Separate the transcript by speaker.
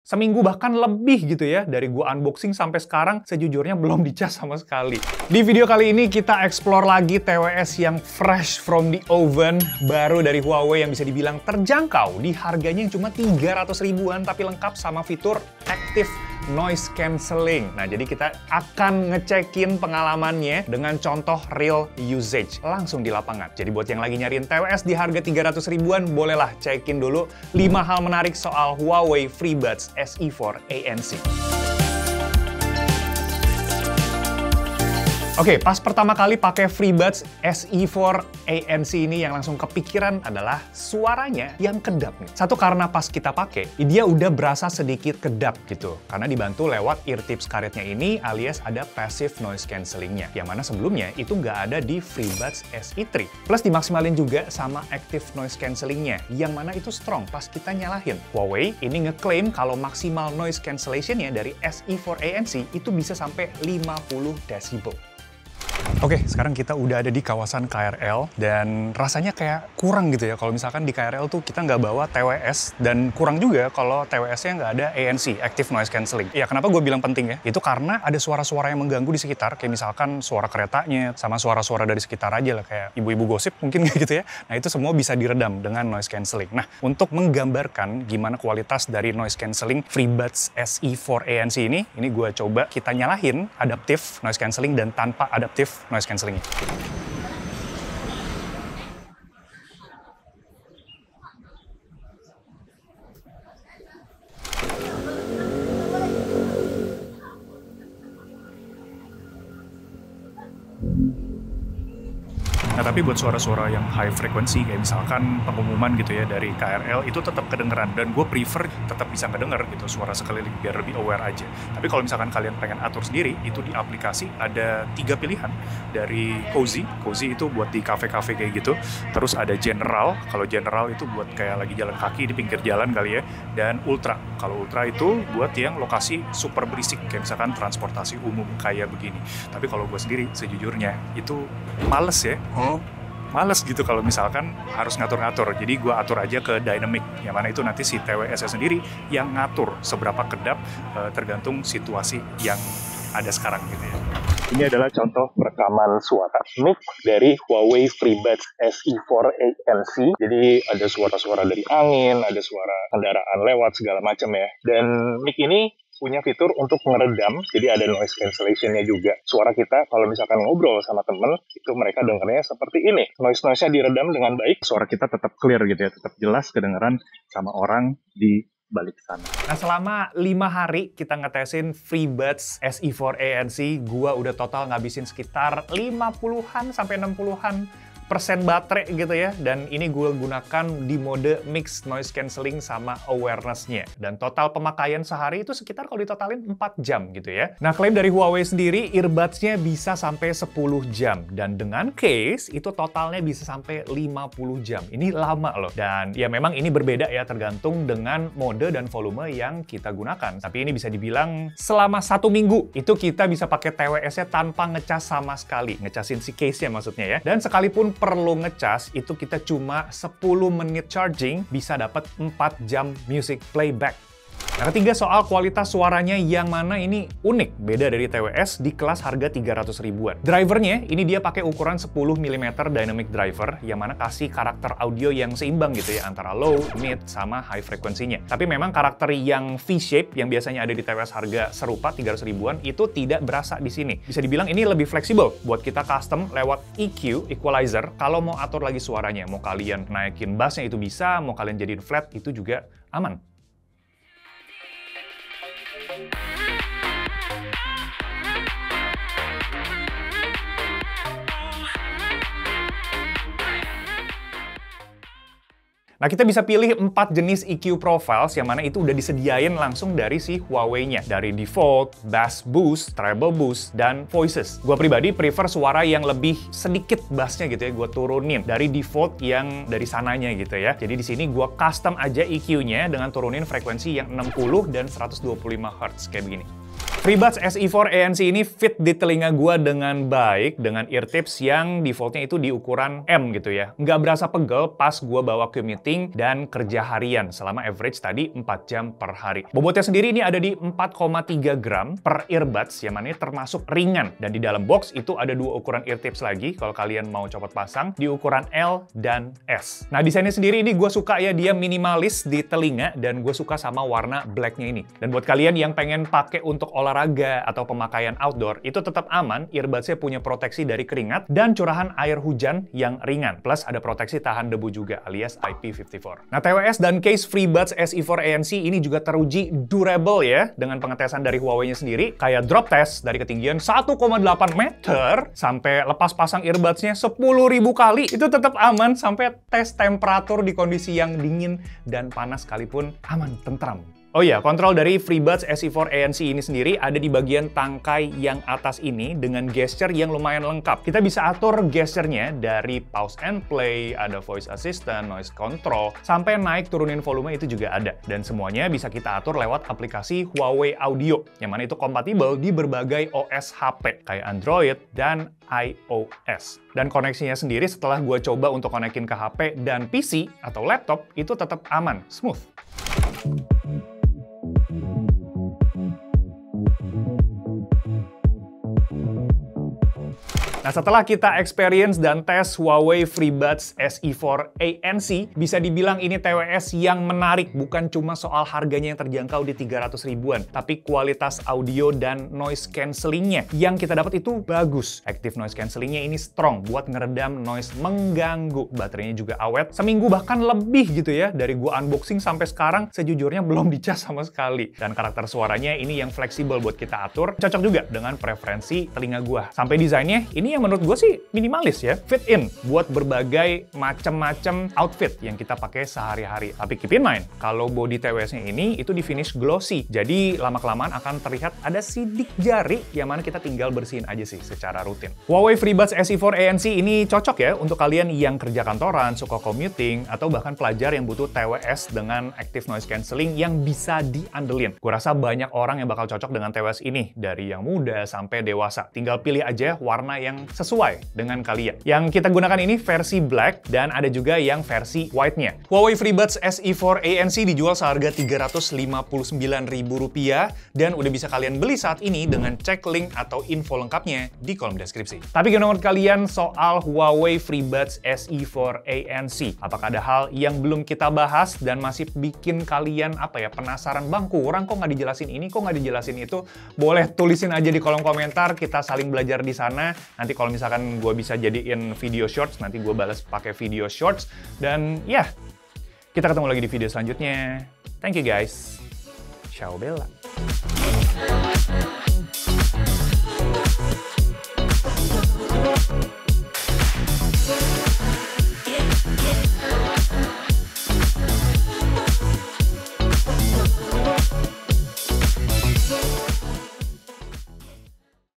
Speaker 1: seminggu bahkan lebih gitu ya, dari gua unboxing sampai sekarang sejujurnya belum dicas sama sekali. Di video kali ini kita explore lagi TWS yang fresh from the oven, baru dari Huawei yang bisa dibilang terjangkau di harganya yang cuma 300 ribuan tapi lengkap sama fitur Active Noise Cancelling. Nah, jadi kita akan ngecekin pengalamannya dengan contoh real usage langsung di lapangan. Jadi buat yang lagi nyariin TWS di harga 300 ribuan, bolehlah cekin dulu 5 hal menarik soal Huawei FreeBuds SE4 ANC. Oke, pas pertama kali pakai FreeBuds SE4 ANC ini yang langsung kepikiran adalah suaranya yang kedap nih. Satu karena pas kita pakai, dia udah berasa sedikit kedap gitu. Karena dibantu lewat ear tips karetnya ini alias ada passive noise cancellingnya. Yang mana sebelumnya itu nggak ada di FreeBuds SE3. Plus dimaksimalin juga sama active noise cancellingnya. Yang mana itu strong pas kita nyalahin. Huawei ini ngeklaim kalau maksimal noise cancellationnya dari SE4 ANC itu bisa sampai 50 decibel. Oke, sekarang kita udah ada di kawasan KRL dan rasanya kayak kurang gitu ya kalau misalkan di KRL tuh kita nggak bawa TWS dan kurang juga kalau TWS-nya nggak ada ANC, Active Noise Cancelling. Ya, kenapa gue bilang penting ya? Itu karena ada suara-suara yang mengganggu di sekitar, kayak misalkan suara keretanya sama suara-suara dari sekitar aja lah, kayak ibu-ibu gosip mungkin kayak gitu ya. Nah, itu semua bisa diredam dengan noise cancelling. Nah, untuk menggambarkan gimana kualitas dari noise cancelling FreeBuds SE4 ANC ini gue coba kita nyalahin adaptive noise cancelling dan tanpa adaptive noise cancelling. Nah, tapi buat suara-suara yang high frequency, kayak misalkan pengumuman gitu ya dari KRL, itu tetap kedengeran. Dan gue prefer tetap bisa ngedenger gitu suara sekeliling, biar lebih aware aja. Tapi kalau misalkan kalian pengen atur sendiri, itu di aplikasi ada 3 pilihan. Dari Cozy itu buat di cafe-cafe kayak gitu. Terus ada General, kalau General itu buat kayak lagi jalan kaki di pinggir jalan kali ya. Dan Ultra, kalau Ultra itu buat yang lokasi super berisik, kayak misalkan transportasi umum kayak begini. Tapi kalau gue sendiri, sejujurnya, itu males ya. Males gitu kalau misalkan harus ngatur-ngatur. Jadi gue atur aja ke dynamic, yang mana itu nanti si TWS-nya sendiri yang ngatur seberapa kedap tergantung situasi yang ada sekarang gitu ya. Ini adalah contoh rekaman suara mic dari Huawei FreeBuds SE4 ANC. Jadi ada suara-suara dari angin, ada suara kendaraan lewat segala macam ya. Dan mic ini punya fitur untuk meredam, jadi ada noise cancellation-nya juga. Suara kita kalau misalkan ngobrol sama temen, itu mereka dengarnya seperti ini. Noise-noise-nya diredam dengan baik, suara kita tetap clear gitu ya, tetap jelas kedengaran sama orang di balik sana. Nah, selama 5 hari kita ngetesin FreeBuds SE4 ANC, gua udah total ngabisin sekitar 50-an sampai 60-an % baterai gitu ya, dan ini gue gunakan di mode mix noise cancelling sama awareness-nya. Dan total pemakaian sehari itu sekitar kalau ditotalin 4 jam gitu ya. Nah, klaim dari Huawei sendiri, earbuds-nya bisa sampai 10 jam. Dan dengan case, itu totalnya bisa sampai 50 jam. Ini lama loh. Dan ya memang ini berbeda ya, tergantung dengan mode dan volume yang kita gunakan. Tapi ini bisa dibilang selama 1 minggu, itu kita bisa pakai TWS-nya tanpa ngecas sama sekali. Ngecasin si case-nya maksudnya ya. Dan sekalipun perlu ngecas, itu kita cuma 10 menit charging bisa dapat 4 jam music playback. Nah, ketiga soal kualitas suaranya yang mana ini unik, beda dari TWS di kelas harga 300 ribuan. Drivernya, ini dia pakai ukuran 10 mm dynamic driver, yang mana kasih karakter audio yang seimbang gitu ya, antara low, mid, sama high frekuensinya. Tapi memang karakter yang V-shape, yang biasanya ada di TWS harga serupa 300 ribuan, itu tidak berasa di sini. Bisa dibilang ini lebih fleksibel buat kita custom lewat EQ, equalizer, kalau mau atur lagi suaranya. Mau kalian naikin bassnya itu bisa, mau kalian jadiin flat, itu juga aman. Nah, kita bisa pilih 4 jenis EQ profiles yang mana itu udah disediain langsung dari si Huawei-nya. Dari default, bass boost, treble boost, dan voices. Gua pribadi prefer suara yang lebih sedikit bassnya gitu ya, gua turunin dari default yang dari sananya gitu ya. Jadi di sini gua custom aja EQ-nya dengan turunin frekuensi yang 60 dan 125 Hz kayak begini. FreeBuds SE4 ANC ini fit di telinga gua dengan baik, dengan ear tips yang defaultnya itu di ukuran M gitu ya. Nggak berasa pegel pas gua bawa commuting dan kerja harian selama average tadi 4 jam per hari. Bobotnya sendiri ini ada di 4,3 gram per earbuds, yang mana ini termasuk ringan. Dan di dalam box itu ada 2 ukuran ear tips lagi, kalau kalian mau copot pasang, di ukuran L dan S. Nah, desainnya sendiri ini gue suka ya, dia minimalis di telinga, dan gue suka sama warna blacknya ini. Dan buat kalian yang pengen pakai untuk olahraga atau pemakaian outdoor, itu tetap aman, earbudsnya punya proteksi dari keringat dan curahan air hujan yang ringan. Plus ada proteksi tahan debu juga, alias IP54. Nah, TWS dan case FreeBuds SE4 ANC ini juga teruji durable ya, dengan pengetesan dari Huawei-nya sendiri, kayak drop test dari ketinggian 1,8 meter, sampai lepas pasang earbudsnya 10.000 kali, itu tetap aman, sampai tes temperatur di kondisi yang dingin dan panas sekalipun aman, tentram. Oh iya, kontrol dari FreeBuds SE4 ANC ini sendiri ada di bagian tangkai yang atas ini dengan gesture yang lumayan lengkap. Kita bisa atur gesturnya dari pause and play, ada voice assistant, noise control, sampai naik turunin volume itu juga ada. Dan semuanya bisa kita atur lewat aplikasi Huawei Audio, yang mana itu kompatibel di berbagai OS HP, kayak Android dan iOS. Dan koneksinya sendiri setelah gue coba untuk konekin ke HP dan PC atau laptop, itu tetap aman, smooth. Nah, setelah kita experience dan tes Huawei FreeBuds SE4 ANC, bisa dibilang ini TWS yang menarik, bukan cuma soal harganya yang terjangkau di 300 ribuan, tapi kualitas audio dan noise cancellingnya yang kita dapat itu bagus. Active noise cancellingnya ini strong buat ngeredam noise mengganggu. Baterainya juga awet, seminggu bahkan lebih gitu ya. Dari gua unboxing sampai sekarang, sejujurnya belum dicas sama sekali. Dan karakter suaranya ini yang fleksibel buat kita atur, cocok juga dengan preferensi telinga gua. Sampai desainnya, ini yang menurut gue sih minimalis ya, fit in buat berbagai macam-macam outfit yang kita pakai sehari-hari. Tapi keep in mind, kalau body TWS-nya ini itu di finish glossy, jadi lama-kelamaan akan terlihat ada sidik jari yang mana kita tinggal bersihin aja sih secara rutin. Huawei FreeBuds SE4 ANC ini cocok ya untuk kalian yang kerja kantoran, suka commuting, atau bahkan pelajar yang butuh TWS dengan active noise cancelling yang bisa diandelin. Gue rasa banyak orang yang bakal cocok dengan TWS ini, dari yang muda sampai dewasa. Tinggal pilih aja warna yang sesuai dengan kalian. Yang kita gunakan ini versi black dan ada juga yang versi white-nya. Huawei FreeBuds SE4 ANC dijual seharga Rp359.000 dan udah bisa kalian beli saat ini dengan cek link atau info lengkapnya di kolom deskripsi. Tapi gimana menurut kalian soal Huawei FreeBuds SE4 ANC? Apakah ada hal yang belum kita bahas dan masih bikin kalian penasaran, bang kurang kok nggak dijelasin ini, kok nggak dijelasin itu? Boleh tulisin aja di kolom komentar, kita saling belajar di sana. Nanti kalau misalkan gue bisa jadiin video shorts, nanti gue balas pakai video shorts. Dan ya, kita ketemu lagi di video selanjutnya. Thank you guys. Ciao Bella.